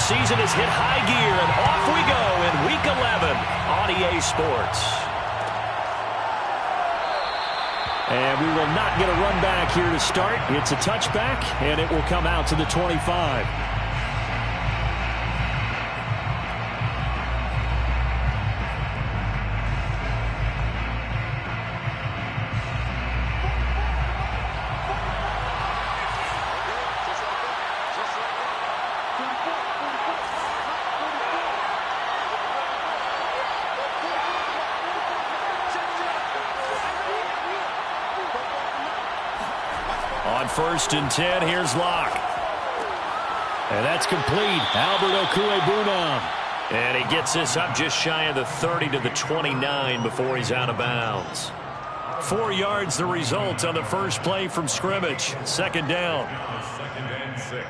season has hit high gear, and off we go in Week 11 on EA Sports. And we will not get a run back here to start. It's a touchback, and it will come out to the 25. On 1st and 10, here's Locke. And that's complete. Albert Okwuegbunam. And he gets this up just shy of the 30 to the 29 before he's out of bounds. 4 yards the result on the first play from scrimmage. 2nd down. 2nd and 6.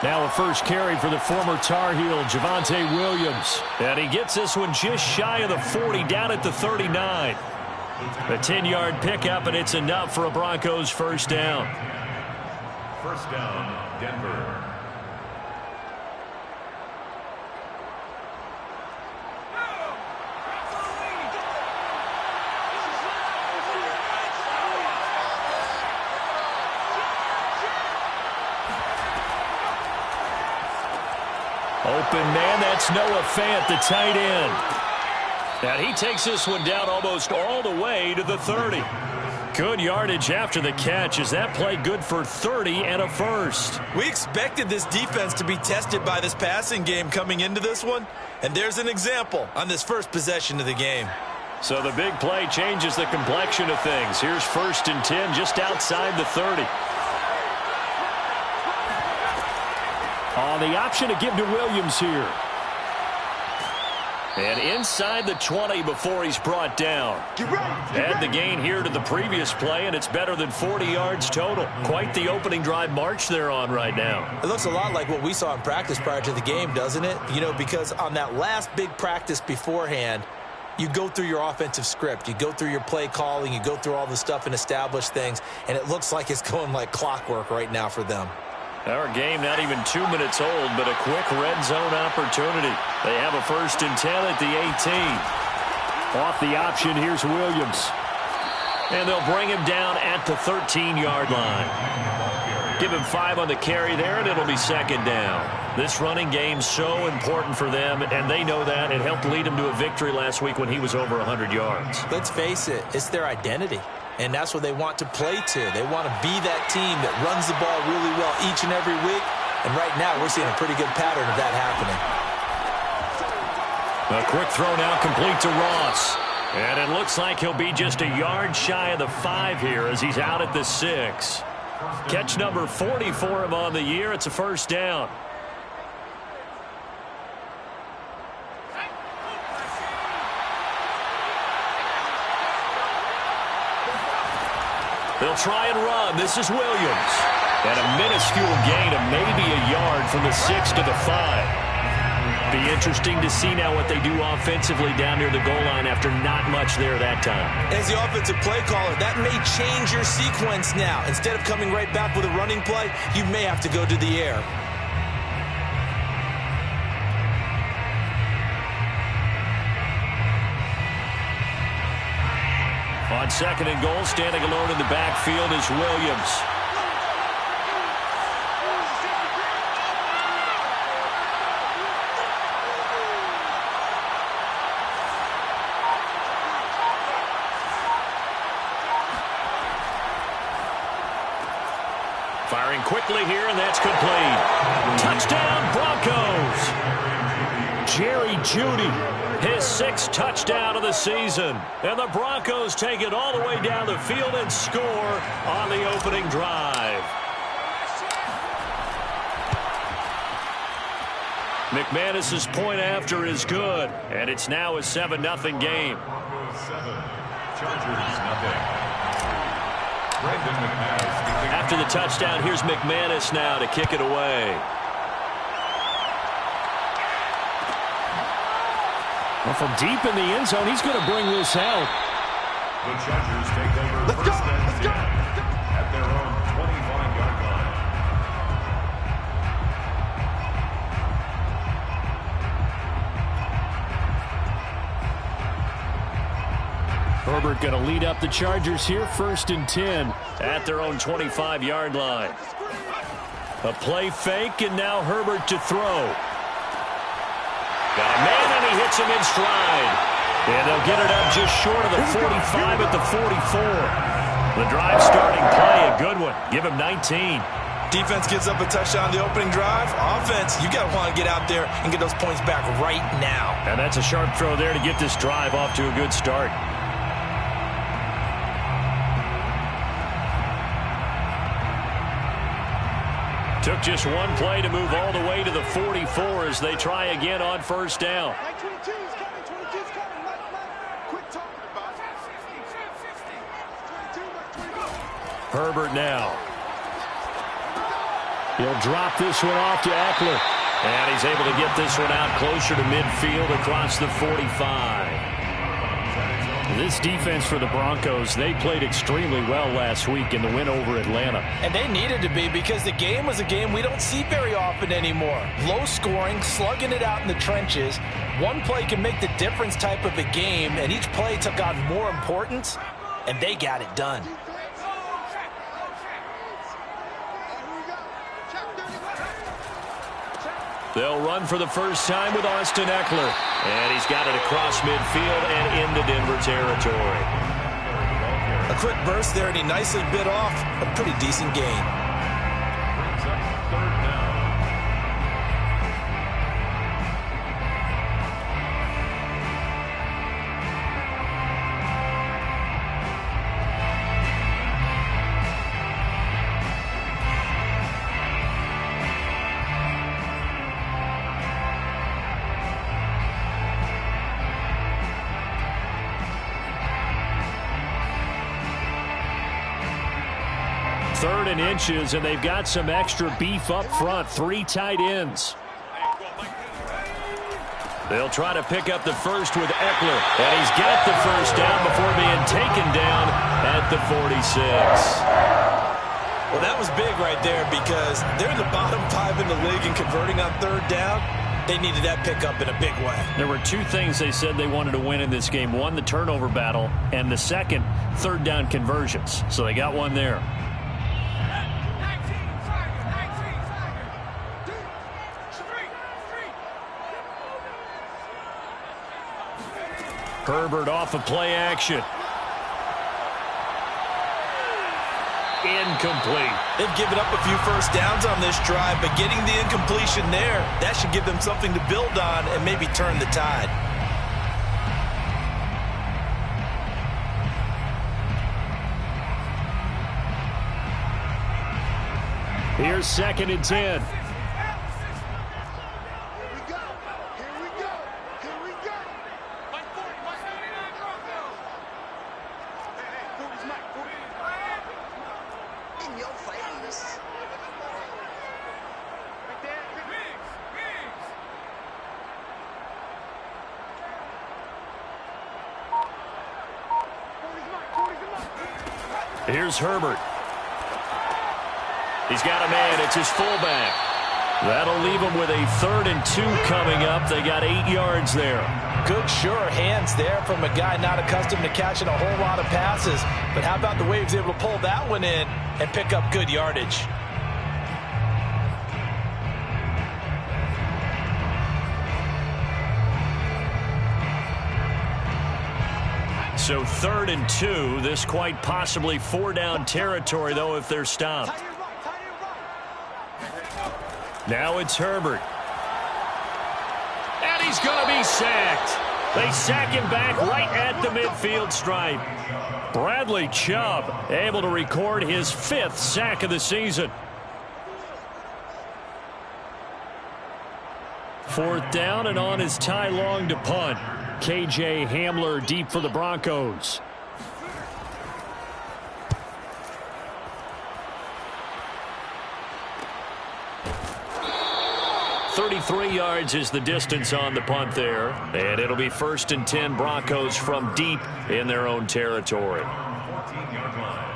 Now a first carry for the former Tar Heel, Javonte Williams. And he gets this one just shy of the 40, down at the 39. A 10-yard pickup, and it's enough for a Broncos first down. First down, Denver. Open man, that's Noah Fant, the tight end. And he takes this one down almost all the way to the 30. Good yardage after the catch. Is that play good for 30 and a first? We expected this defense to be tested by this passing game coming into this one. And there's an example on this first possession of the game. So the big play changes the complexion of things. Here's 1st and 10 just outside the 30. On the option to give to Williams here. And inside the 20 before he's brought down. Add the gain here to the previous play, and it's better than 40 yards total. Quite the opening drive march they're on right now. It looks a lot like what we saw in practice prior to the game, doesn't it? You know, because on that last big practice beforehand, you go through your offensive script. You go through your play calling. You go through all the stuff and establish things, and it looks like it's going like clockwork right now for them. Our game not even 2 minutes old, but a quick red zone opportunity. They have a 1st and 10 at the 18. Off the option, here's Williams. And they'll bring him down at the 13-yard line. Give him 5 on the carry there, and it'll be 2nd down. This running game's so important for them, and they know that. It helped lead them to a victory last week when he was over 100 yards. Let's face it, it's their identity. And that's what they want to play to. They want to be that team that runs the ball really well each and every week. And right now, we're seeing a pretty good pattern of that happening. A quick throw now complete to Ross. And it looks like he'll be just a yard shy of the 5 here as he's out at the 6. Catch number 40 for him on the year. It's a first down. They'll try and run. This is Williams. And a minuscule gain of maybe a yard from the 6 to the 5. Be interesting to see now what they do offensively down near the goal line after not much there that time. As the offensive play caller, that may change your sequence now. Instead of coming right back with a running play, you may have to go to the air. On 2nd and goal, standing alone in the backfield is Williams. Firing quickly here, and that's complete. Touchdown, Broncos! Jerry Jeudy. His 6th touchdown of the season. And the Broncos take it all the way down the field and score on the opening drive. McManus's point after is good, and it's now a 7-0 game. Broncos 7, Chargers 0. After the touchdown, here's McManus now to kick it away. Well, from deep in the end zone, he's going to bring this out. The Chargers take over first and 10 at their own 25-yard line. Herbert going to lead up the Chargers here, 1st and 10. At their own 25-yard line. A play fake, and now Herbert to throw. Got a man, and he hits him in stride. And they'll get it up just short of the 45 at the 44. The drive starting play, a good one. Give him 19. Defense gives up a touchdown on the opening drive. Offense, you got to want to get out there and get those points back right now. And that's a sharp throw there to get this drive off to a good start. Took just one play to move all the way to the 44 as they try again on 1st down. Herbert now. He'll drop this one off to Eckler. And he's able to get this one out closer to midfield across the 45. This defense for the Broncos, they played extremely well last week in the win over Atlanta. And they needed to be, because the game was a game we don't see very often anymore. Low scoring, slugging it out in the trenches. One play can make the difference type of a game, and each play took on more importance, and they got it done. They'll run for the first time with Austin Eckler. And he's got it across midfield and into Denver territory. A quick burst there, and he nicely bit off a pretty decent gain. Brings up 3rd down. Third and inches, and they've got some extra beef up front. 3 tight ends. They'll try to pick up the first with Eckler. And he's got the first down before being taken down at the 46. Well, that was big right there, because they're in the bottom 5 in the league in converting on 3rd down. They needed that pickup in a big way. There were 2 things they said they wanted to win in this game. One, the turnover battle, and the second, 3rd down conversions. So they got one there. Herbert off of play action. Incomplete. They've given up a few first downs on this drive, but getting the incompletion there, that should give them something to build on and maybe turn the tide. Here's 2nd and 10. Here's Herbert. He's got a man. It's his fullback. That'll leave him with a 3rd and 2 coming up. They got 8 yards there. Good, sure hands there from a guy not accustomed to catching a whole lot of passes. But how about the way he was able to pull that one in and pick up good yardage? So 3rd and 2. This quite possibly 4-down territory, though, if they're stopped. Now it's Herbert. And he's going to be sacked. They sack him back right at the midfield stripe. Bradley Chubb able to record his 5th sack of the season. 4th down, and on is Ty Long to punt. KJ Hamler deep for the Broncos. 33 yards is the distance on the punt there. And it'll be 1st and 10 Broncos from deep in their own territory. 14-yard line.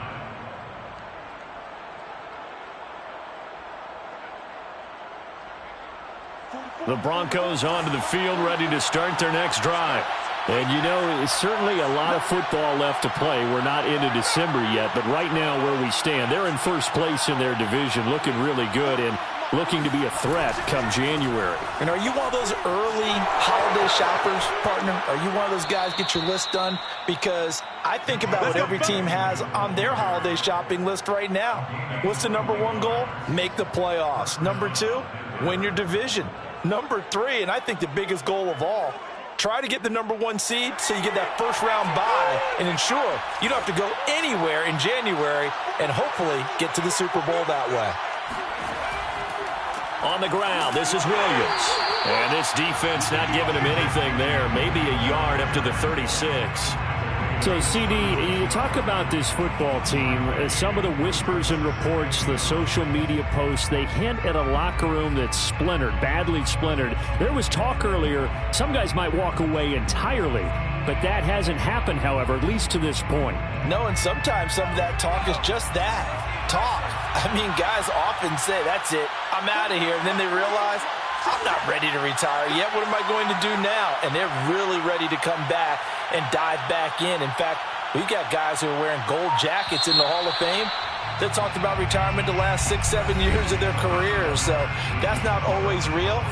The Broncos onto the field, ready to start their next drive. And, you know, it's certainly a lot of football left to play. We're not into December yet, but right now where we stand, they're in first place in their division, looking really good and looking to be a threat come January. And are you one of those early holiday shoppers, partner? Are you one of those guys get your list done? Because I think about what every team has on their holiday shopping list right now. What's the #1 goal? Make the playoffs. #2, win your division. #3, and I think the biggest goal of all, try to get the #1 seed so you get that first-round bye and ensure you don't have to go anywhere in January and hopefully get to the Super Bowl that way. On the ground, this is Williams. And this defense not giving him anything there. Maybe a yard up to the 36. So, CD, you talk about this football team. Some of the whispers and reports, the social media posts, they hint at a locker room that's splintered, badly splintered. There was talk earlier, some guys might walk away entirely. But that hasn't happened, however, at least to this point. No, and sometimes some of that talk is just that, talk. I mean, guys often say, that's it, I'm out of here. And then they realize, I'm not ready to retire yet. What am I going to do now? And they're really ready to come back and dive back in. In fact, we've got guys who are wearing gold jackets in the Hall of Fame that talked about retirement the last 6-7 years of their careers. So that's not always real.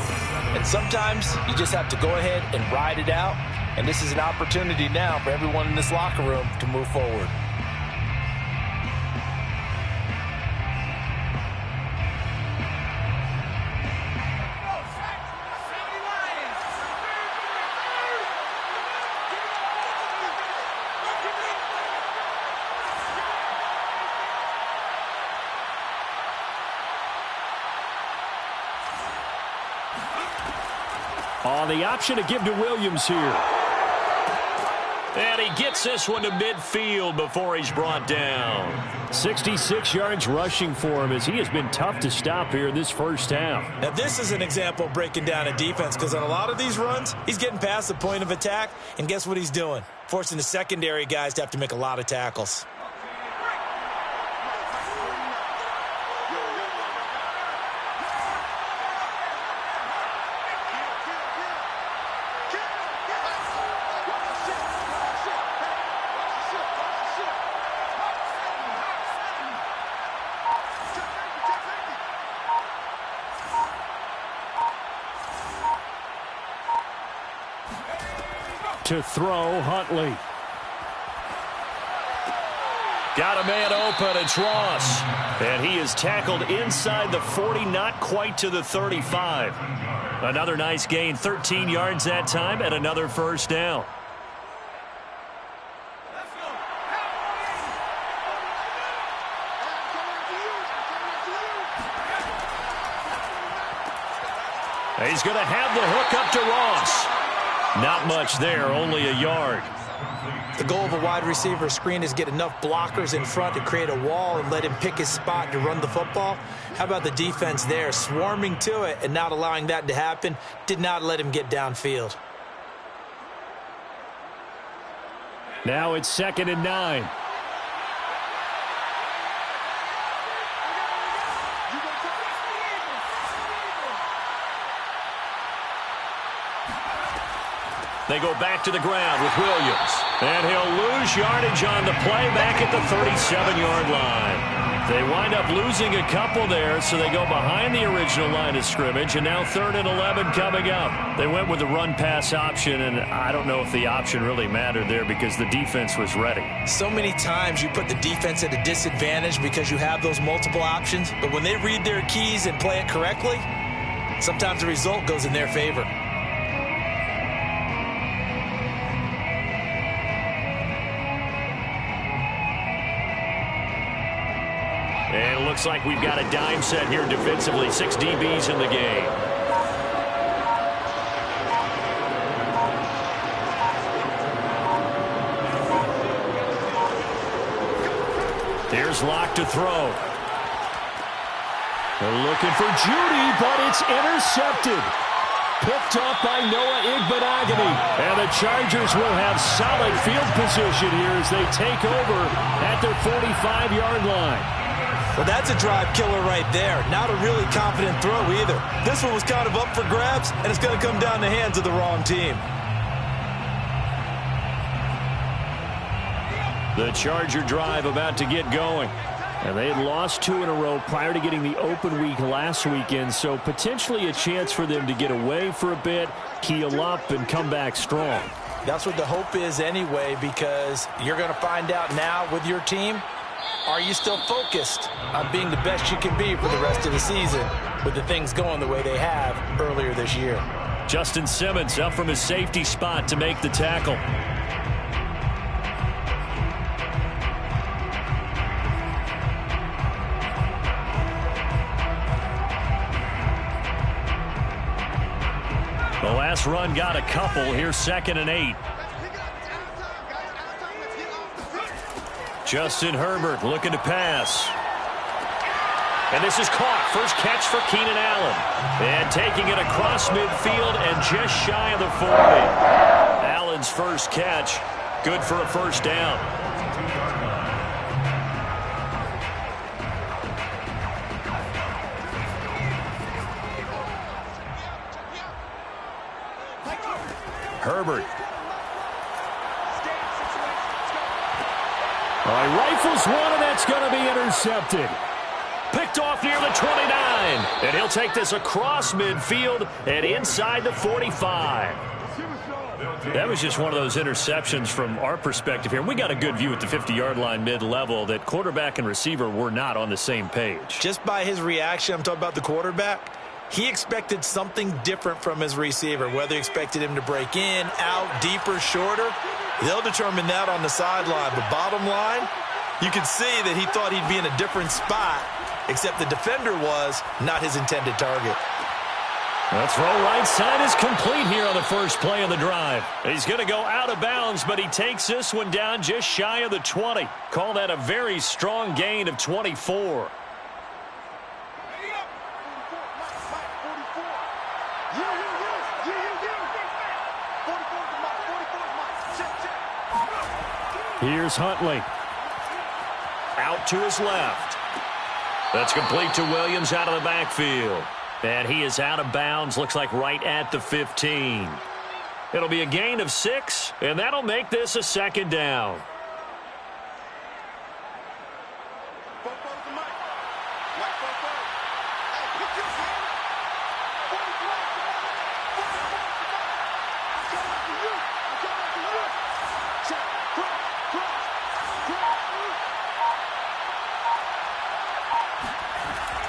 And sometimes you just have to go ahead and ride it out. And this is an opportunity now for everyone in this locker room to move forward. On the option to give to Williams here. And he gets this one to midfield before he's brought down. 66 yards rushing for him as he has been tough to stop here in this first half. Now, this is an example of breaking down a defense because on a lot of these runs, he's getting past the point of attack, and guess what he's doing? Forcing the secondary guys to have to make a lot of tackles. To throw, Huntley. Got a man open, it's Ross. And he is tackled inside the 40, not quite to the 35. Another nice gain, 13 yards that time, and another first down. He's going to have the hook up to Ross. Not much there, only a yard. The goal of a wide receiver screen is get enough blockers in front to create a wall and let him pick his spot to run the football. How about the defense there, swarming to it and not allowing that to happen? Did not let him get downfield. Now it's 2nd and 9. They go back to the ground with Williams. And he'll lose yardage on the play back at the 37-yard line. They wind up losing a couple there, so they go behind the original line of scrimmage, and now 3rd and 11 coming up. They went with the run-pass option, and I don't know if the option really mattered there because the defense was ready. So many times you put the defense at a disadvantage because you have those multiple options, but when they read their keys and play it correctly, sometimes the result goes in their favor. And it looks like we've got a dime set here defensively. 6 DBs in the game. Here's Locke to throw. They're looking for Judy, but it's intercepted. Picked up by Noah Igbenogany. And the Chargers will have solid field position here as they take over at their 45-yard line. Well, that's a drive killer right there. Not a really confident throw either. This one was kind of up for grabs, and it's going to come down the hands of the wrong team. The Charger drive about to get going. And they had lost 2 in a row prior to getting the open week last weekend, so potentially a chance for them to get away for a bit, keel up, and come back strong. That's what the hope is anyway, because you're going to find out now with your team, are you still focused on being the best you can be for the rest of the season with the things going the way they have earlier this year? Justin Simmons up from his safety spot to make the tackle. The last run got a couple. Here's 2nd and 8. Justin Herbert looking to pass. And this is caught. First catch for Keenan Allen. And taking it across midfield and just shy of the 40. Allen's first catch. Good for a first down. Herbert. All right, rifles one, and that's going to be intercepted. Picked off near the 29. And he'll take this across midfield and inside the 45. That was just one of those interceptions from our perspective here. We got a good view at the 50-yard line mid-level that quarterback and receiver were not on the same page. Just by his reaction, I'm talking about the quarterback, he expected something different from his receiver, whether he expected him to break in, out, deeper, shorter. They'll determine that on the sideline. But bottom line, you can see that he thought he'd be in a different spot, except the defender was not his intended target. The throw right side is complete here on the first play of the drive. He's going to go out of bounds, but he takes this one down just shy of the 20. Call that a very strong gain of 24. Here's Huntley. Out to his left. That's complete to Williams out of the backfield. And he is out of bounds, looks like right at the 15. It'll be a gain of 6, and that'll make this a 2nd down.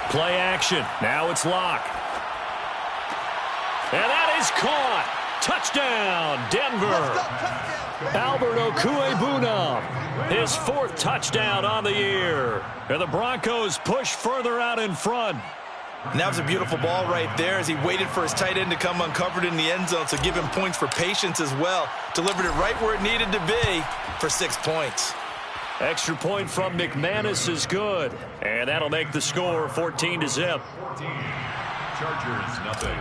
Play action. Now it's Locke. And that is caught. Touchdown, Denver. Albert Okuebuna, his 4th touchdown on the year. And the Broncos push further out in front. And that was a beautiful ball right there as he waited for his tight end to come uncovered in the end zone, so give him points for patience as well. Delivered it right where it needed to be for 6 points. Extra point from McManus is good. And that'll make the score 14-0. Chargers, nothing.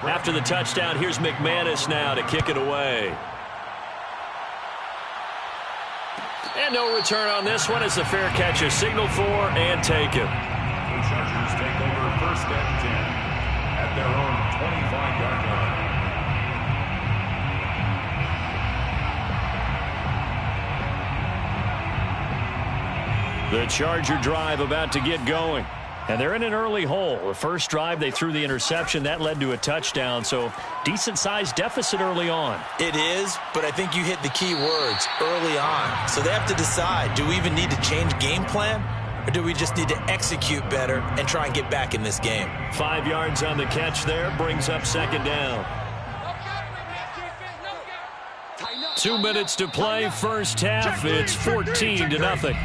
After the touchdown, here's McManus now to kick it away. And no return on this one as the fair catch is signaled for and taken. The Chargers take over 1st and 10 at their own 25-yard line. The Charger drive about to get going. And they're in an early hole. The first drive, they threw the interception. That led to a touchdown, so decent-sized deficit early on. It is, but I think you hit the key words, early on. So they have to decide, do we even need to change game plan, or do we just need to execute better and try and get back in this game? 5 yards on the catch there, brings up 2nd down. 2 minutes to play, first half. It's 14-0.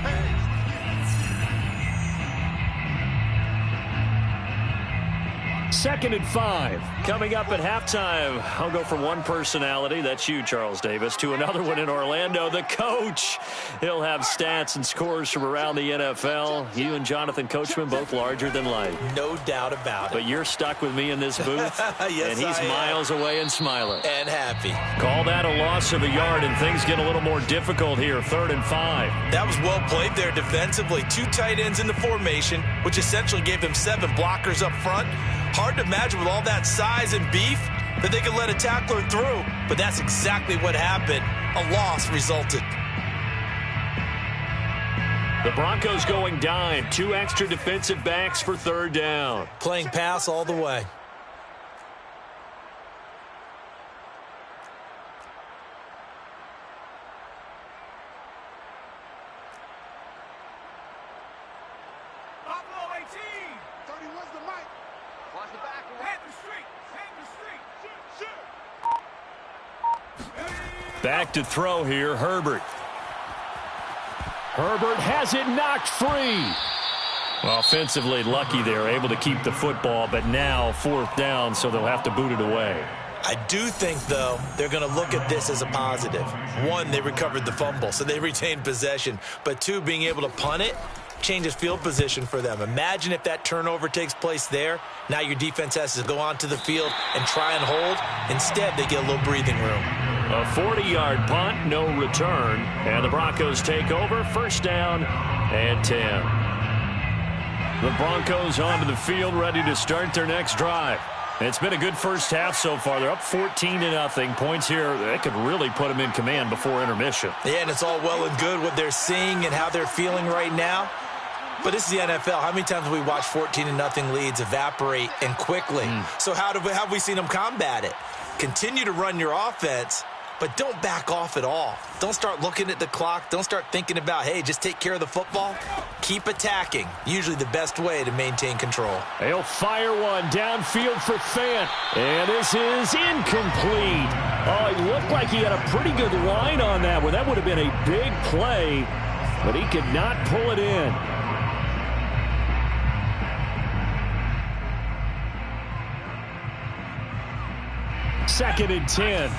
2nd and 5. Coming up at halftime, I'll go from one personality, that's you, Charles Davis, to another one in Orlando, the coach. He'll have stats and scores from around the NFL. You and Jonathan Coachman, both larger than life. No doubt about it. But you're stuck with me in this booth, yes, and he's miles away and smiling. And happy. Call that a loss of a yard, and things get a little more difficult here, 3rd and 5. That was well played there defensively. 2 tight ends in the formation, which essentially gave them 7 blockers up front. Hard to imagine with all that size and beef that they could let a tackler through. But that's exactly what happened. A loss resulted. The Broncos going dime. 2 extra defensive backs for 3rd down. Playing pass all the way. Back to throw here, Herbert. Herbert has it knocked free. Offensively lucky they're able to keep the football, but now 4th down, so they'll have to boot it away. I do think, though, they're going to look at this as a positive. 1, they recovered the fumble, so they retained possession. But 2, being able to punt it changes field position for them. Imagine if that turnover takes place there. Now your defense has to go onto the field and try and hold. Instead, they get a little breathing room. A 40-yard punt, no return. And the Broncos take over, 1st down and 10. The Broncos onto the field, ready to start their next drive. It's been a good first half so far. They're up 14-0. Points here, they could really put them in command before intermission. Yeah, and it's all well and good what they're seeing and how they're feeling right now. But this is the NFL. How many times have we watched 14-0 leads evaporate and quickly? So how have we seen them combat it? Continue to run your offense, but don't back off at all. Don't start looking at the clock. Don't start thinking about, hey, just take care of the football. Keep attacking. Usually the best way to maintain control. They'll fire one downfield for Fant. And this is incomplete. Oh, it looked like he had a pretty good line on that one. That would have been a big play, but he could not pull it in. Second and 10.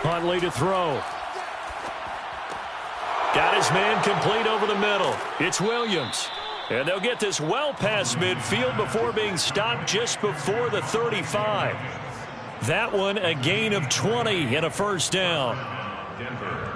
Huntley to throw. Got his man complete over the middle. It's Williams. And they'll get this well past midfield before being stopped just before the 35. That one a gain of 20 and a 1st down. Denver.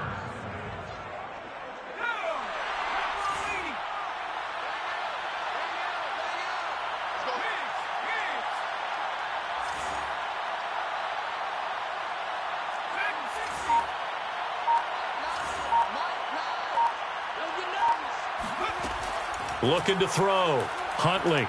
Looking to throw. Huntley.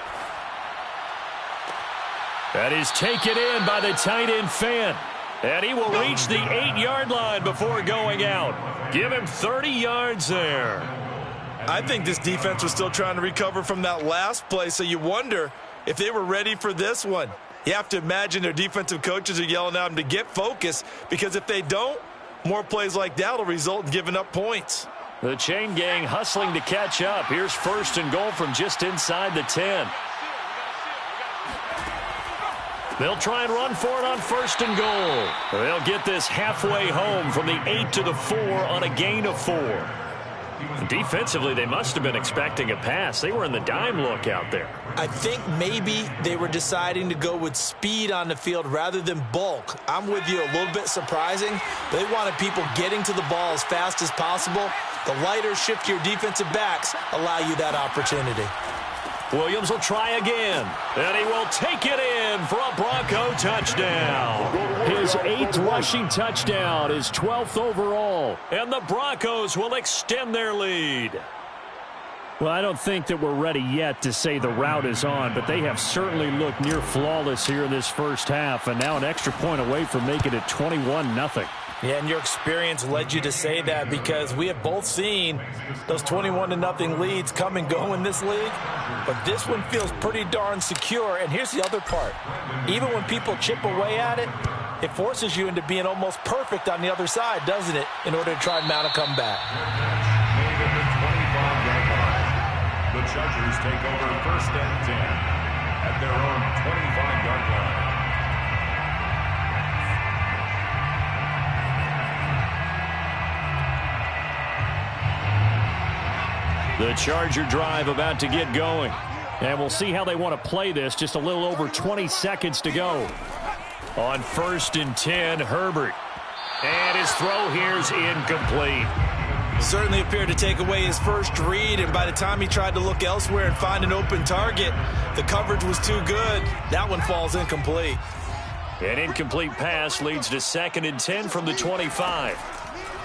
That is taken in by the tight end Fant. And he will reach the 8-yard line before going out. Give him 30 yards there. I think this defense was still trying to recover from that last play, so you wonder if they were ready for this one. You have to imagine their defensive coaches are yelling at them to get focused, because if they don't, more plays like that will result in giving up points. The chain gang hustling to catch up. Here's 1st and goal from just inside the 10. They'll try and run for it on 1st and goal. They'll get this halfway home from the 8 to the 4 on a gain of 4. Defensively, they must have been expecting a pass. They were in the dime look out there. I think maybe they were deciding to go with speed on the field rather than bulk. I'm with you, a little bit surprising. They wanted people getting to the ball as fast as possible. The lighter, shiftier defensive backs allow you that opportunity. Williams will try again, and he will take it in for a Bronco touchdown. His 8th rushing touchdown, his 12th overall. And the Broncos will extend their lead. Well, I don't think that we're ready yet to say the route is on, but they have certainly looked near flawless here in this first half, and now an extra point away from making it 21-0. Yeah, and your experience led you to say that, because we have both seen those 21-0 leads come and go in this league. But this one feels pretty darn secure. And here's the other part. Even when people chip away at it, it forces you into being almost perfect on the other side, doesn't it, in order to try and mount a comeback. The Chargers take over 1st and 10 at their own 25-yard line. The Charger drive about to get going. And we'll see how they want to play this. Just a little over 20 seconds to go. On 1st and 10, Herbert. And his throw here's incomplete. Certainly appeared to take away his first read, and by the time he tried to look elsewhere and find an open target, the coverage was too good. That one falls incomplete. An incomplete pass leads to 2nd and 10 from the 25.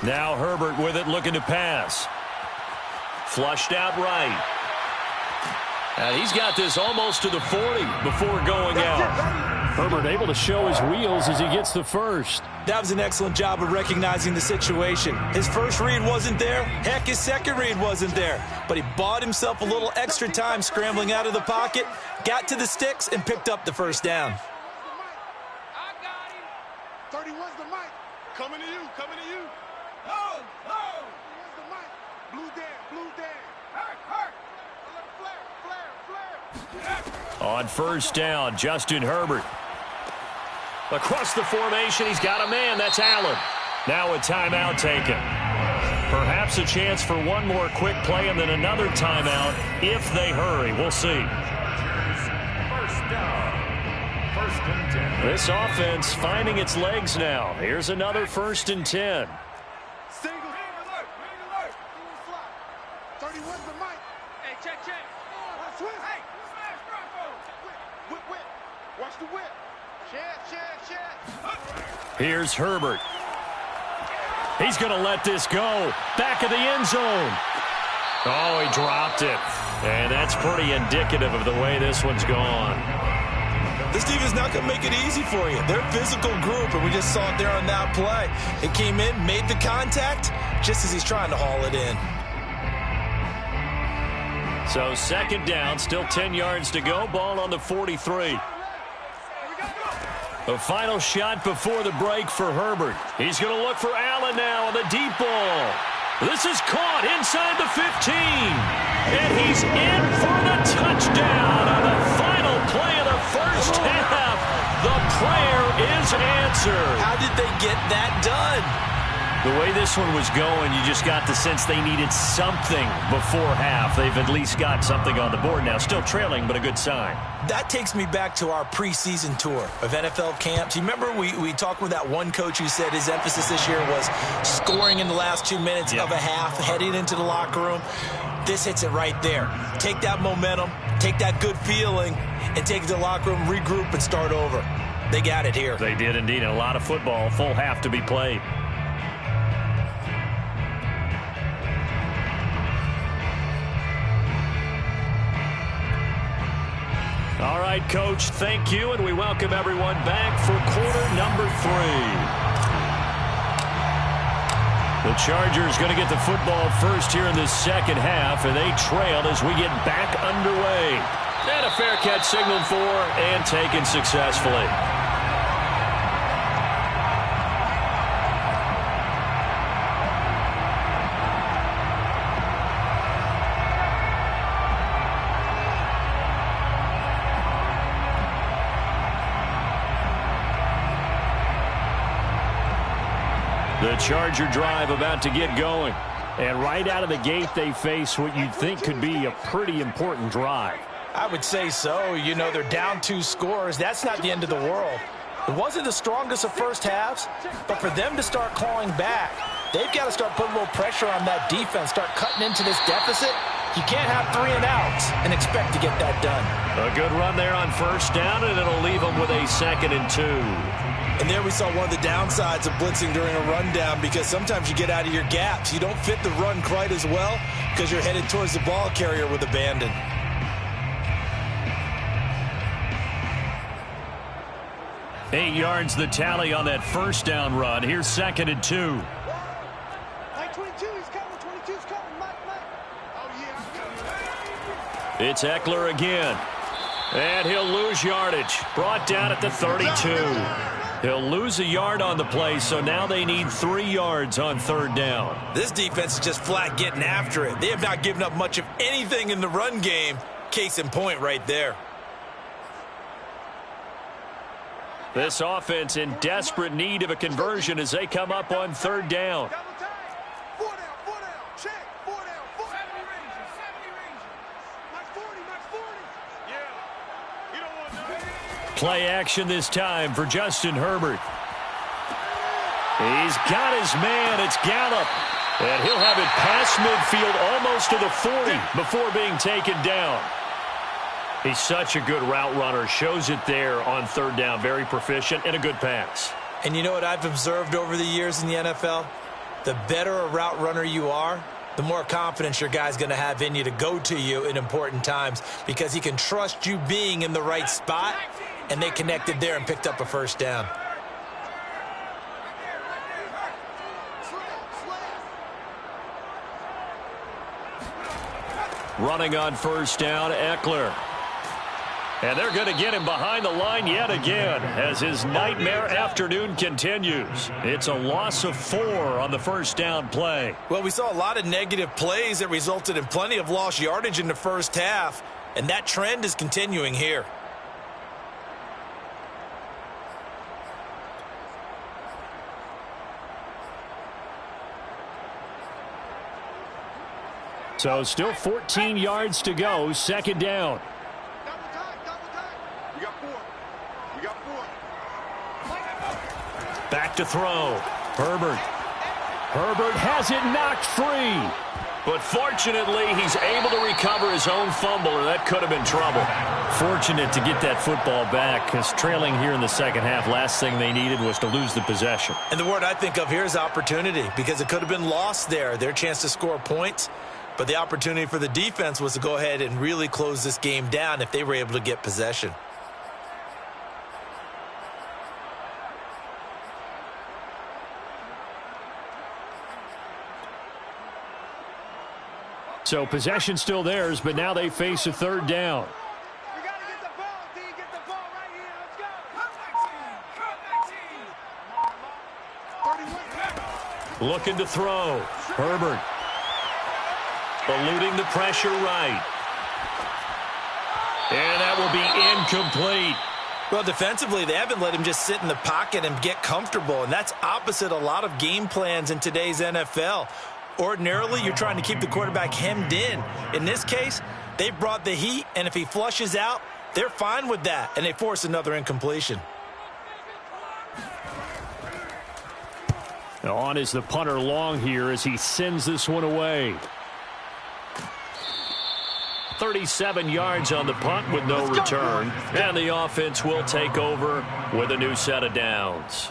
Now Herbert with it, looking to pass. Flushed out right. And he's got this almost to the 40 before going out. Herbert able to show his wheels as he gets the first. That was an excellent job of recognizing the situation. His first read wasn't there. Heck, his second read wasn't there. But he bought himself a little extra time scrambling out of the pocket, got to the sticks, and picked up the first down. I got him. 31's the mic. Coming to you, coming to you. Oh, oh. 31's the mic. Blue Dan, blue Dan. Hurt. Flare. On 1st down, Justin Herbert. Across the formation, he's got a man. That's Allen. Now a timeout taken. Perhaps a chance for one more quick play and then another timeout if they hurry. We'll see. 1st down. 1st and 10. This offense finding its legs now. Here's another 1st and 10. Single. Alert. 31's the mic. Hey, check. Switch. Hey, smash Bronco. Whip. Watch the whip. Share. Here's Herbert. He's going to let this go. Back of the end zone. Oh, he dropped it. And that's pretty indicative of the way this one's gone. This team is not going to make it easy for you. They're a physical group, and we just saw it there on that play. It came in, made the contact, just as he's trying to haul it in. So 2nd down, still 10 yards to go. Ball on the 43. A final shot before the break for Herbert. He's going to look for Allen now on the deep ball. This is caught inside the 15. And he's in for the touchdown on the final play of the first half. The prayer is answered. How did they get that done? The way this one was going, you just got the sense they needed something before half. They've at least got something on the board now. Still trailing, but a good sign. That takes me back to our preseason tour of NFL camps. You remember we talked with that one coach who said his emphasis this year was scoring in the last 2 minutes of a half, heading into the locker room. This hits it right there. Take that momentum, take that good feeling, and take it to the locker room, regroup, and start over. They got it here. They did indeed. A lot of football, full half to be played. All right, Coach, thank you, and we welcome everyone back for quarter number 3. The Chargers going to get the football first here in the second half, and they trail as we get back underway. And a fair catch signaled for and taken successfully. The Charger drive about to get going. And right out of the gate, they face what you'd think could be a pretty important drive. I would say so. You know, they're down 2 scores. That's not the end of the world. It wasn't the strongest of first halves, but for them to start clawing back, they've got to start putting a little pressure on that defense, start cutting into this deficit. You can't have 3 and outs and expect to get that done. A good run there on 1st down, and it'll leave them with a 2nd and 2. And there we saw one of the downsides of blitzing during a rundown, because sometimes you get out of your gaps. You don't fit the run quite as well because you're headed towards the ball carrier with abandon. 8 yards the tally on that first down run. Here's 2nd and 2. Mike 22, he's coming. 22's coming. Mike. Oh, yeah. It's Eckler again. And he'll lose yardage. Brought down at the 32. He'll lose a yard on the play, so now they need 3 yards on 3rd down. This defense is just flat getting after it. They have not given up much of anything in the run game. Case in point right there. This offense in desperate need of a conversion as they come up on 3rd down. Double time. 4 down. Check. 4 down. 70 range. Mike 40. Yeah. You don't want that. Play action this time for Justin Herbert. He's got his man. It's Gallup. And he'll have it past midfield almost to the 40 before being taken down. He's such a good route runner. Shows it there on 3rd down. Very proficient and a good pass. And you know what I've observed over the years in the NFL? The better a route runner you are, the more confidence your guy's going to have in you to go to you in important times because he can trust you being in the right spot, and they connected there and picked up a 1st down. Running on 1st down, Eckler. And they're going to get him behind the line yet again as his nightmare afternoon continues. It's a loss of 4 on the 1st down play. Well, we saw a lot of negative plays that resulted in plenty of lost yardage in the first half, and that trend is continuing here. So still 14 yards to go, 2nd down. Double time. We got 4. Back to throw. Herbert has it knocked free. But fortunately, he's able to recover his own fumble, or that could have been trouble. Fortunate to get that football back, because trailing here in the second half, last thing they needed was to lose the possession. And the word I think of here is opportunity, because it could have been lost there. Their chance to score points. But the opportunity for the defense was to go ahead and really close this game down if they were able to get possession. So possession still theirs, but now they face a 3rd down. We got to get the ball, D. Get the ball right here. Let's go. 31. Looking to throw. Herbert. Eluding the pressure right. And that will be incomplete. Well, defensively, they haven't let him just sit in the pocket and get comfortable, and that's opposite a lot of game plans in today's NFL. Ordinarily, you're trying to keep the quarterback hemmed in. In this case, they brought the heat, and if he flushes out, they're fine with that, and they force another incompletion. On is the punter long here as he sends this one away. 37 yards on the punt with no return. And the offense will take over with a new set of downs.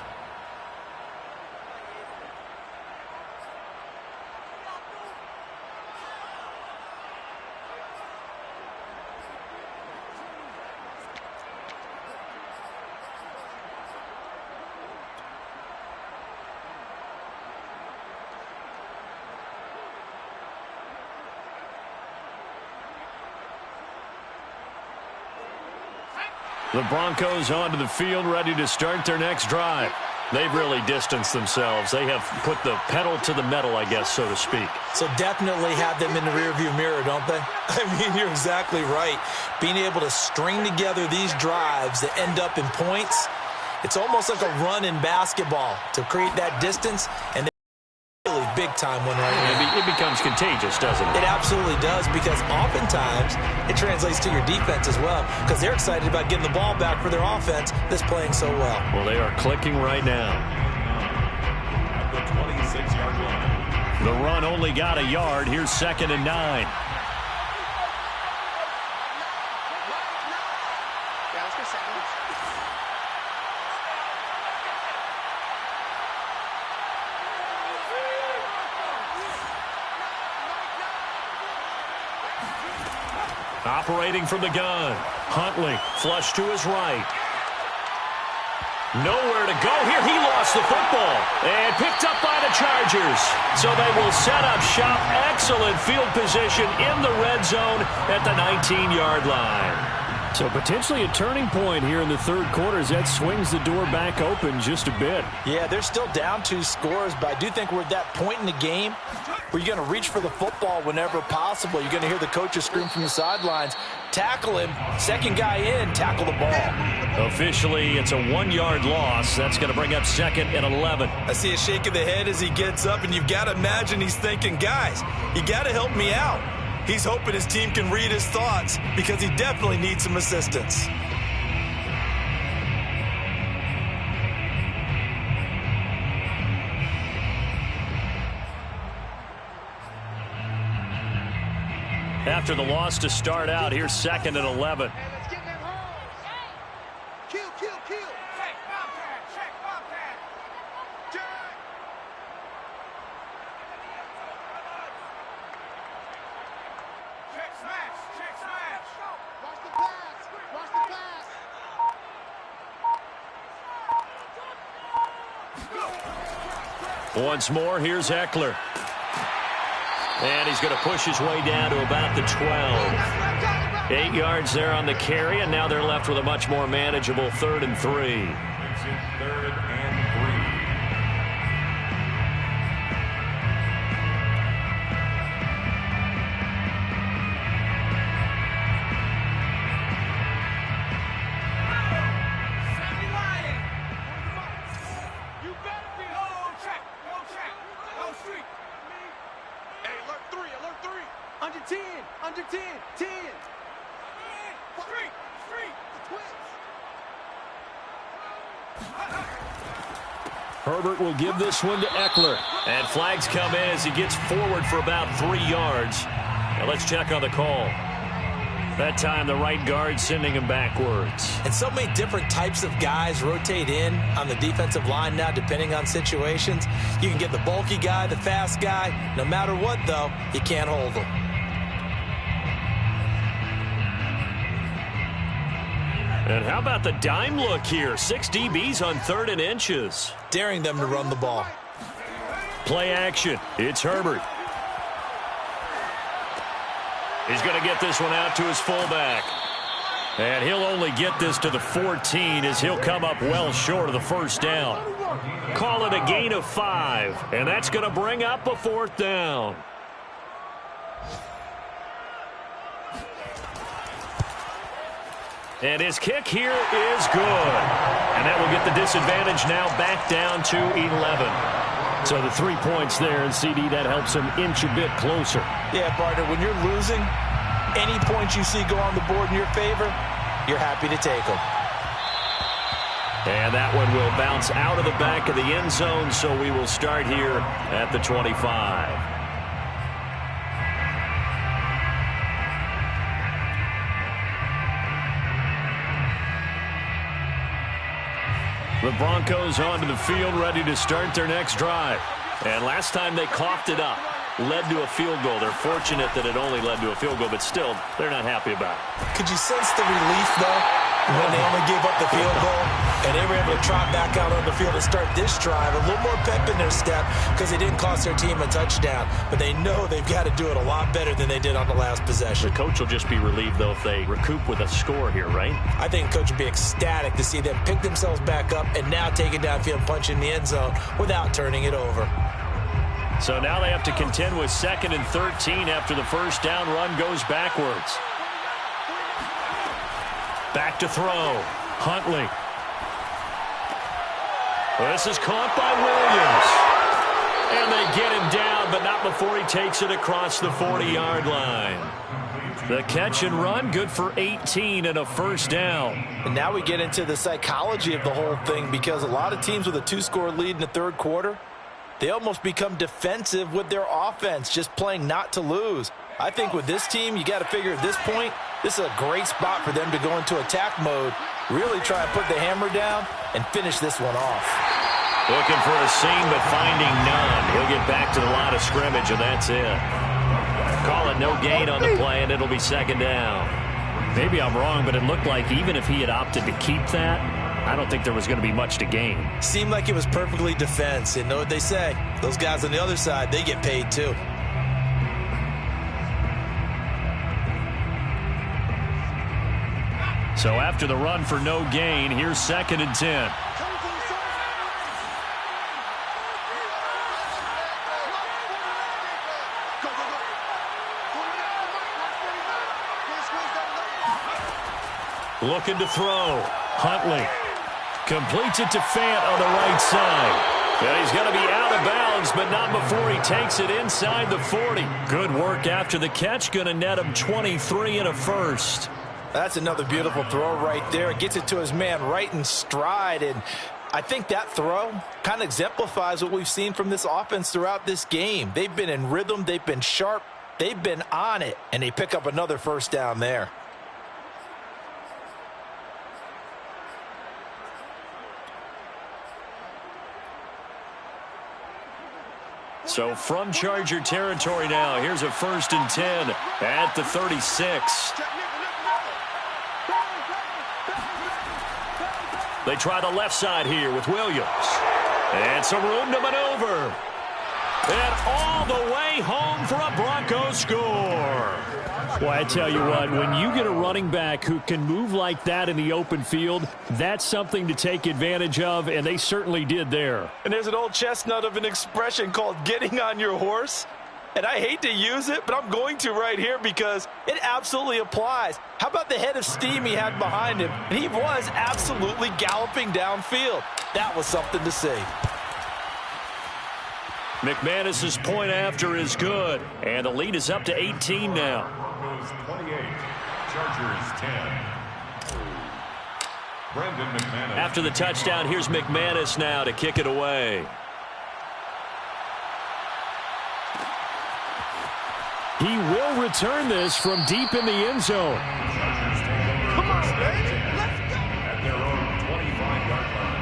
The Broncos onto the field, ready to start their next drive. They've really distanced themselves. They have put the pedal to the metal, I guess, so to speak. So definitely have them in the rearview mirror, don't they? I mean, you're exactly right. Being able to string together these drives that end up in points, it's almost like a run in basketball to create that distance, and really big-time one right now. It becomes contagious, doesn't it? It absolutely does, because oftentimes it translates to your defense as well, because they're excited about getting the ball back for their offense that's playing so well. Well, they are clicking right now. At the 26-yard line. The run only got a yard. Here's 2nd and 9. Operating from the gun. Huntley, flush to his right. Nowhere to go here. He lost the football and picked up by the Chargers. So they will set up shop. Excellent field position in the red zone at the 19-yard line. So potentially a turning point here in the third quarter as that swings the door back open just a bit. Yeah, they're still down 2 scores, but I do think we're at that point in the game where you're going to reach for the football whenever possible. You're going to hear the coaches scream from the sidelines, tackle him, second guy in, tackle the ball. Officially, it's a 1-yard loss. That's going to bring up 2nd and 11. I see a shake of the head as he gets up, and you've got to imagine he's thinking, guys, you got to help me out. He's hoping his team can read his thoughts because he definitely needs some assistance. After the loss to start out, here's 2nd and 11. Hey, let's get in that hole. Kill. Check, Bobcat. Check. Check, smash. Watch the pass. Once more, here's Eckler. And he's going to push his way down to about the 12. 8 yards there on the carry, and now they're left with a much more manageable 3rd and 3. It's in 3rd and 3. Under 10. Street. The Twins. Herbert will give this one to Eckler. And flags come in as he gets forward for about 3 yards. Now let's check on the call. That time the right guard sending him backwards. And so many different types of guys rotate in on the defensive line now depending on situations. You can get the bulky guy, the fast guy. No matter what, though, you can't hold them. And how about the dime look here? 6 DBs on 3rd and inches. Daring them to run the ball. Play action. It's Herbert. He's going to get this one out to his fullback. And he'll only get this to the 14 as he'll come up well short of the first down. Call it a gain of 5. And that's going to bring up a 4th down. And his kick here is good. And that will get the disadvantage now back down to 11. So the 3 points there, and CD, that helps him inch a bit closer. Yeah, partner, when you're losing, any points you see go on the board in your favor, you're happy to take them. And that one will bounce out of the back of the end zone, so we will start here at the 25. The Broncos onto the field, ready to start their next drive. And last time they coughed it up, led to a field goal. They're fortunate that it only led to a field goal, but still, they're not happy about it. Could you sense the relief, though, when they only gave up the field goal and they were able to trot back out on the field and start this drive? A little more pep in their step because they didn't cost their team a touchdown, but they know they've got to do it a lot better than they did on the last possession. The coach will just be relieved, though, if they recoup with a score here, right? I think the coach would be ecstatic to see them pick themselves back up and now take it downfield and punch in the end zone without turning it over. So now they have to contend with 2nd and 13 after the first down run goes backwards. Back to throw. Huntley. This is caught by Williams. And they get him down, but not before he takes it across the 40-yard line. The catch and run, good for 18 and a first down. And now we get into the psychology of the whole thing because a lot of teams with a 2-score lead in the third quarter, they almost become defensive with their offense, just playing not to lose. I think with this team, you got to figure at this point, this is a great spot for them to go into attack mode, really try to put the hammer down and finish this one off. Looking for a seam, but finding none. He'll get back to the line of scrimmage, and that's it. Call it no gain on the play, and it'll be 2nd down. Maybe I'm wrong, but it looked like even if he had opted to keep that, I don't think there was going to be much to gain. Seemed like it was perfectly defense. And know what they say? Those guys on the other side, they get paid too. So after the run for no gain, here's 2nd and 10. Looking to throw. Huntley completes it to Fant on the right side. And he's going to be out of bounds, but not before he takes it inside the 40. Good work after the catch. Going to net him 23 and a first. That's another beautiful throw right there. Gets it to his man right in stride. And I think that throw kind of exemplifies what we've seen from this offense throughout this game. They've been in rhythm. They've been sharp. They've been on it. And they pick up another first down there. So from Charger territory now, here's a 1st and 10 at the 36. They try the left side here with Williams. And some room to maneuver. And all the way home for a Broncos score. Well, I tell you what, when you get a running back who can move like that in the open field, that's something to take advantage of, and they certainly did there. And there's an old chestnut of an expression called getting on your horse. And I hate to use it, but I'm going to right here because it absolutely applies. How about the head of steam he had behind him? And he was absolutely galloping downfield. That was something to see. McManus's point after is good, and the lead is up to 18 now. Broncos 28, Chargers 10. Brandon McManus. After the touchdown, here's McManus now to kick it away. He will return this from deep in the end zone. Chargers take over. Come on, baby. Let's go. At their own 25-yard line.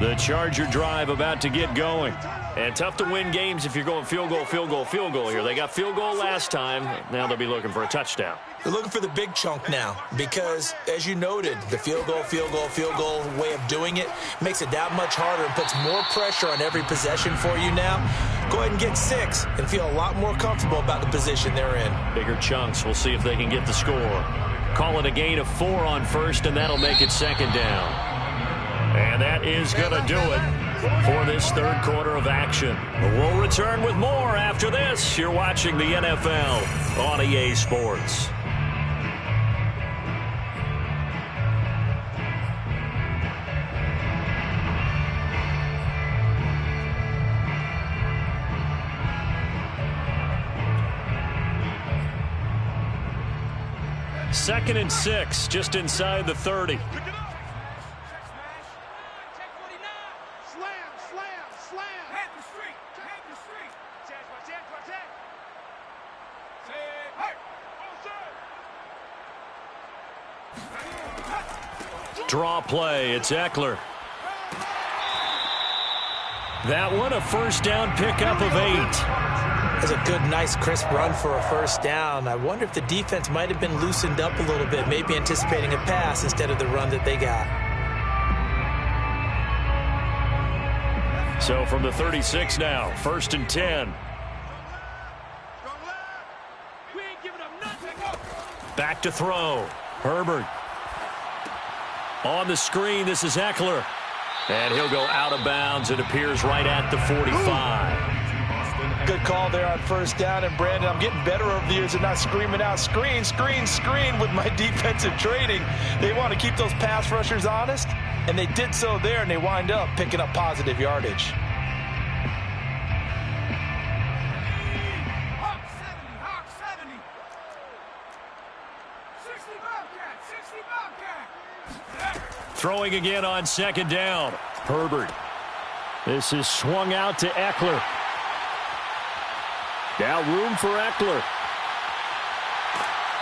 The Charger drive about to get going. And tough to win games if you're going field goal, field goal, field goal here. They got field goal last time. Now they'll be looking for a touchdown. They're looking for the big chunk now because, as you noted, the field goal way of doing it makes it that much harder and puts more pressure on every possession for you now. Go ahead and get 6 and feel a lot more comfortable about the position they're in. Bigger chunks. We'll see if they can get the score. Call it a gain of 4 on first, and that'll make it 2nd down. And that is going to do it for this third quarter of action. We'll return with more after this. You're watching the NFL on EA Sports. Second and 6, just inside the 30. Draw play, it's Eckler. That one, a first down pickup of 8. That's a good, nice, crisp run for a first down. I wonder if the defense might have been loosened up a little bit, maybe anticipating a pass instead of the run that they got. So from the 36 now, 1st and 10. Back to throw. Herbert. On the screen, this is Eckler. And he'll go out of bounds. It appears right at the 45. Good call there on first down. And, Brandon, I'm getting better over the years of not screaming out, screen, screen, screen with my defensive training. They want to keep those pass rushers honest, and they did so there, and they wind up picking up positive yardage. Throwing again on 2nd down. Herbert. This is swung out to Eckler. Now room for Eckler.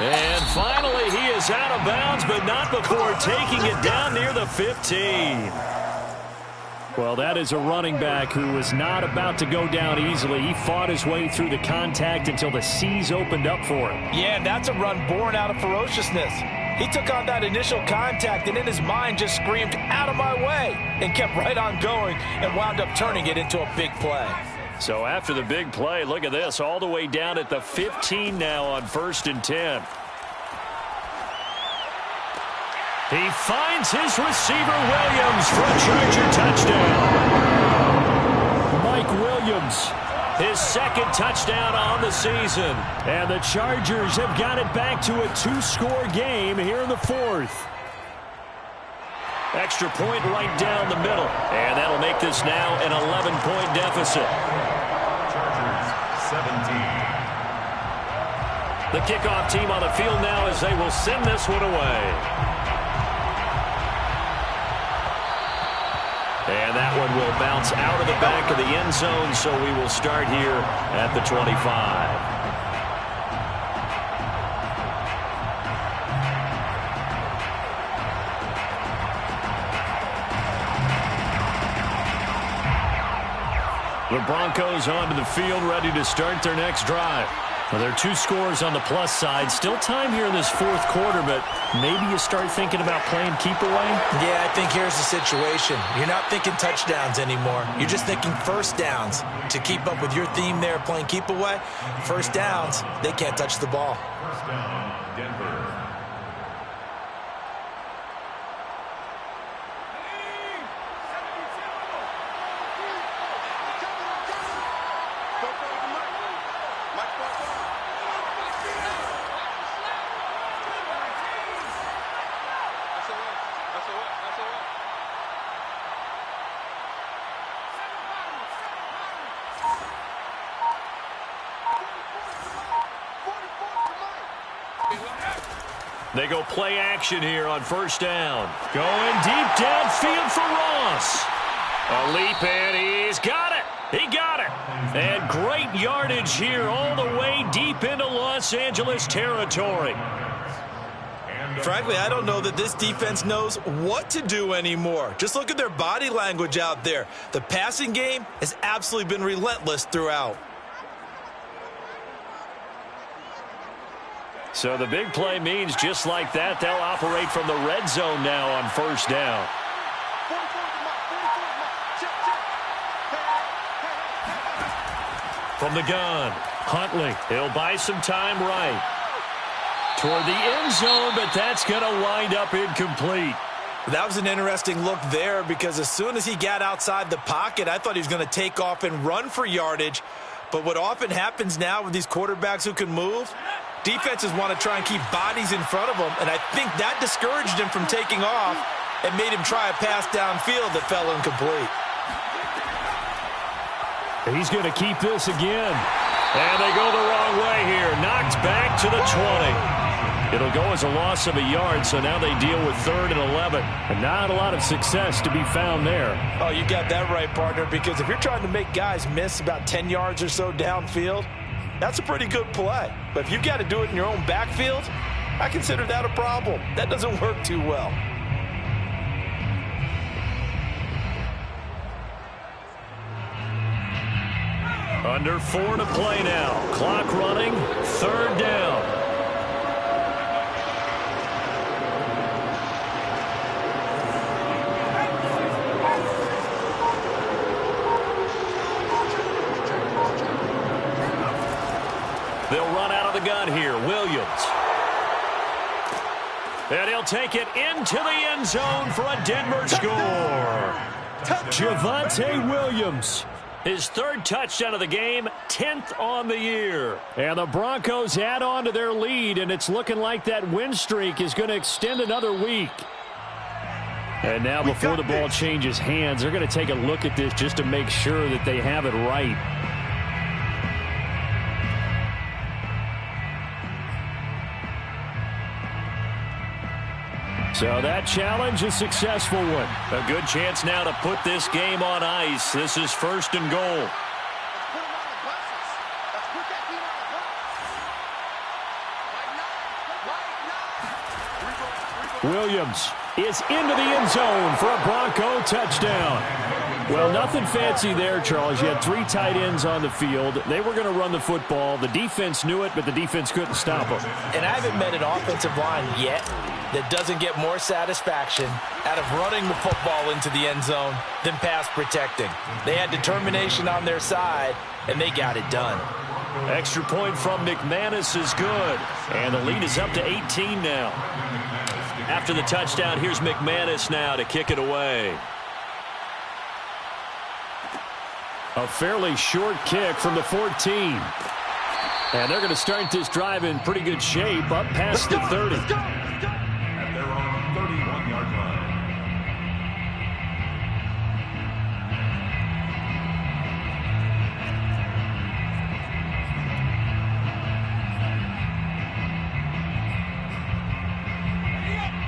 And finally, he is out of bounds, but not before taking it down near the 15. Well, that is a running back who was not about to go down easily. He fought his way through the contact until the seas opened up for him. Yeah, and that's a run born out of ferociousness. He took on that initial contact and in his mind just screamed, "Out of my way," and kept right on going and wound up turning it into a big play. So after the big play, look at this, all the way down at the 15 now on 1st and 10. He finds his receiver, Williams, for a Charger touchdown. Mike Williams, his second touchdown on the season. And the Chargers have got it back to a 2-score game here in the 4th. Extra point right down the middle. And that'll make this now an 11-point deficit. Chargers 17. The kickoff team on the field now as they will send this one away. And that one will bounce out of the back of the end zone, so we will start here at the 25. The Broncos onto the field, ready to start their next drive. Well, there are 2 scores on the plus side. Still time here in this 4th quarter, but maybe you start thinking about playing keep away? Yeah, I think here's the situation. You're not thinking touchdowns anymore. You're just thinking first downs. To keep up with your theme there, playing keep away, first downs, they can't touch the ball. First down, Denver. They go play action here on 1st down. Going deep downfield for Ross. A leap, and he's got it. He got it. And great yardage here all the way deep into Los Angeles territory. Frankly, I don't know that this defense knows what to do anymore. Just look at their body language out there. The passing game has absolutely been relentless throughout. So the big play means just like that, they'll operate from the red zone now on 1st down. From the gun, Huntley. He'll buy some time right toward the end zone, but that's going to wind up incomplete. That was an interesting look there because as soon as he got outside the pocket, I thought he was going to take off and run for yardage. But what often happens now with these quarterbacks who can move, defenses want to try and keep bodies in front of them, and I think that discouraged him from taking off and made him try a pass downfield that fell incomplete. He's going to keep this again. And they go the wrong way here. Knocked back to the 20. It'll go as a loss of a yard, so now they deal with 3rd and 11. And not a lot of success to be found there. Oh, you got that right, partner, because if you're trying to make guys miss about 10 yards or so downfield, that's a pretty good play. But if you've got to do it in your own backfield, I consider that a problem. That doesn't work too well. Under 4 to play now. Clock running. 3rd down. They'll run out of the gun here. Williams. And he'll take it into the end zone for a Denver score. Javonte Williams. His 3rd touchdown of the game, 10th on the year. And the Broncos add on to their lead, and it's looking like that win streak is going to extend another week. And now before the ball changes hands, they're going to take a look at this just to make sure that they have it right. So that challenge, a successful one. A good chance now to put this game on ice. This is 1st and goal. Williams is into the end zone for a Bronco touchdown. Well, nothing fancy there, Charles. You had 3 tight ends on the field. They were going to run the football. The defense knew it, but the defense couldn't stop them. And I haven't met an offensive line yet that doesn't get more satisfaction out of running the football into the end zone than pass protecting. They had determination on their side, and they got it done. Extra point from McManus is good. And the lead is up to 18 now. After the touchdown, here's McManus now to kick it away. A fairly short kick from the 14. And they're going to start this drive in pretty good shape up past the 30. At their own 31-yard line.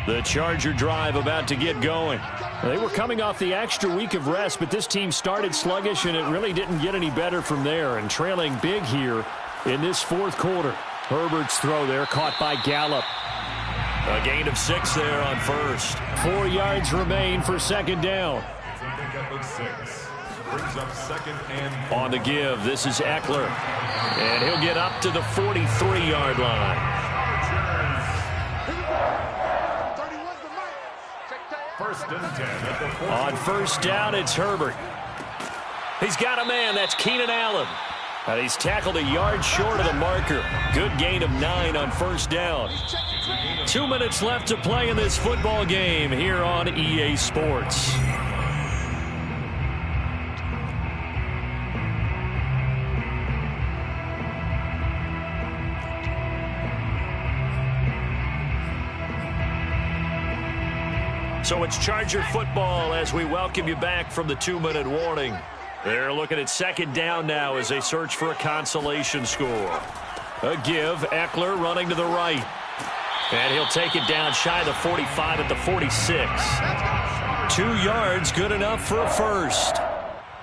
The Charger drive about to get going. They were coming off the extra week of rest, but this team started sluggish, and it really didn't get any better from there. And trailing big here in this fourth quarter. Herbert's throw there caught by Gallup. A gain of 6 there on first. 4 yards remain for second down. Brings up second and on the give, this is Eckler. And he'll get up to the 43-yard line. First and 10 at the 40. On first down, it's Herbert. He's got a man. That's Keenan Allen. And he's tackled a yard short of the marker. Good gain of 9 on first down. 2 minutes left to play in this football game here on EA Sports. So it's Charger football as we welcome you back from the 2-minute warning. They're looking at second down now as they search for a consolation score. A give, Eckler running to the right. And he'll take it down shy of the 45 at the 46. 2 yards, good enough for a first.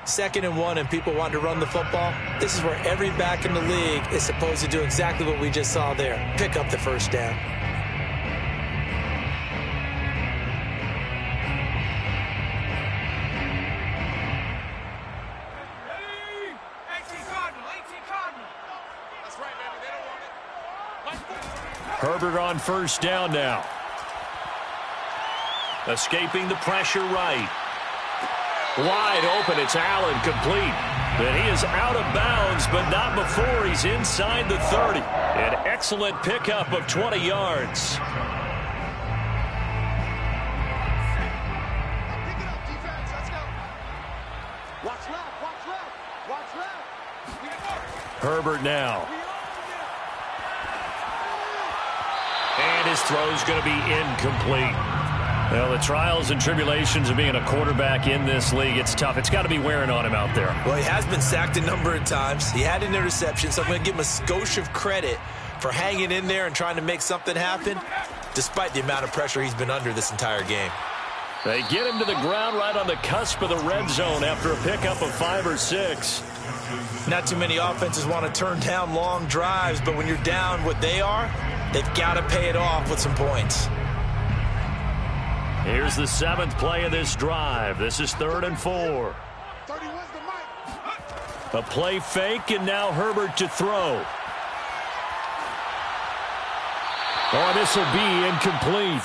2nd and 1 and people want to run the football. This is where every back in the league is supposed to do exactly what we just saw there. Pick up the first down. Herbert on first down now. Escaping the pressure right. Wide open, it's Allen, complete. But he is out of bounds, but not before he's inside the 30. An excellent pickup of 20 yards. Herbert now. And his throw's going to be incomplete. Well, the trials and tribulations of being a quarterback in this league, it's tough. It's got to be wearing on him out there. Well, he has been sacked a number of times. He had an interception, so I'm going to give him a skosh of credit for hanging in there and trying to make something happen, despite the amount of pressure he's been under this entire game. They get him to the ground right on the cusp of the red zone after a pickup of 5 or 6. Not too many offenses want to turn down long drives, but when you're down what they are, they've got to pay it off with some points. Here's the 7th play of this drive. This is 3rd and 4. A play fake, and now Herbert to throw. Oh, this will be incomplete.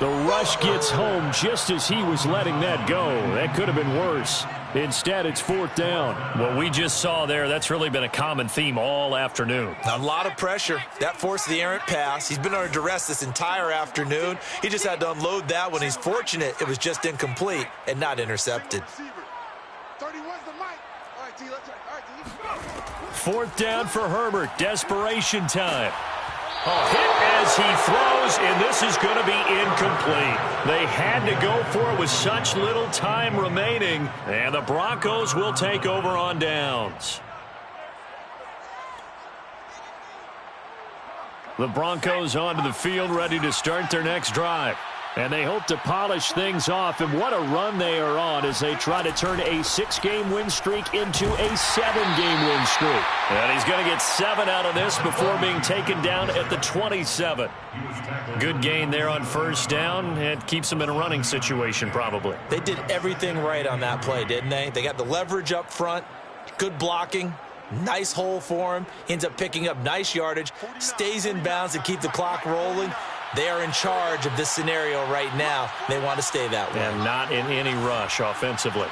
The rush gets home just as he was letting that go. That could have been worse. Instead, it's 4th down. What we just saw there, that's really been a common theme all afternoon. A lot of pressure. That forced the errant pass. He's been under duress this entire afternoon. He just had to unload that when he's fortunate it was just incomplete and not intercepted. 4th down for Herbert. Desperation time. A hit as he throws, and this is going to be incomplete. They had to go for it with such little time remaining, and the Broncos will take over on downs. The Broncos onto the field, ready to start their next drive. And they hope to polish things off, and what a run they are on as they try to turn a 6-game win streak into a 7-game win streak. And he's going to get 7 out of this before being taken down at the 27. Good gain there on first down. It keeps them in a running situation probably. They did everything right on that play, didn't they? They got the leverage up front, good blocking, nice hole for him. He ends up picking up nice yardage, stays in bounds to keep the clock rolling. They are in charge of this scenario right now. They want to stay that way. And not in any rush offensively.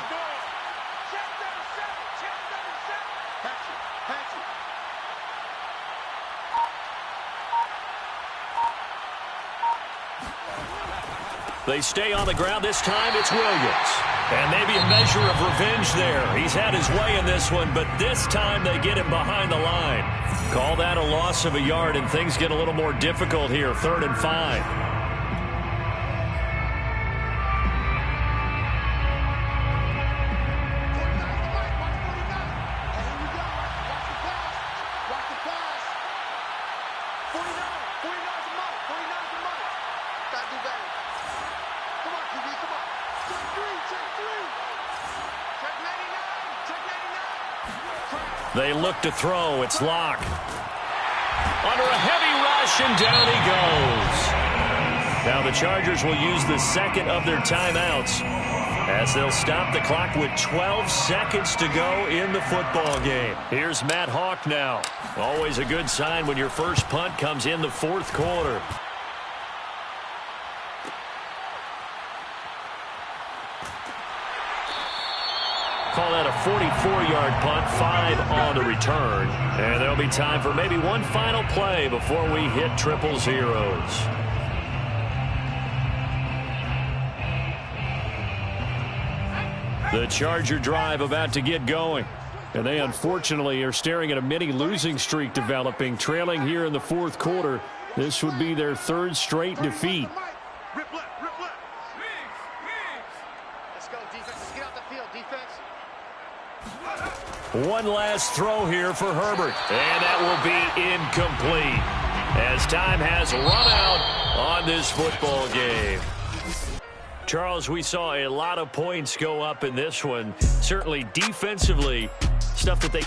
They stay on the ground. This time it's Williams. And maybe a measure of revenge there. He's had his way in this one, but this time they get him behind the line. Call that a loss of a yard, and things get a little more difficult here. 3rd and 5. They look to throw. It's Locke. Under a heavy rush, and down he goes. Now the Chargers will use the second of their timeouts as they'll stop the clock with 12 seconds to go in the football game. Here's Matt Hawk now. Always a good sign when your first punt comes in the 4th quarter. Call that a 44-yard punt, 5 on the return. And there'll be time for maybe one final play before we hit 000. The Charger drive about to get going. And they unfortunately are staring at a mini losing streak developing, trailing here in the 4th quarter. This would be their 3rd straight defeat. One last throw here for Herbert. And that will be incomplete as time has run out on this football game. Charles, we saw a lot of points go up in this one. Certainly defensively, stuff that they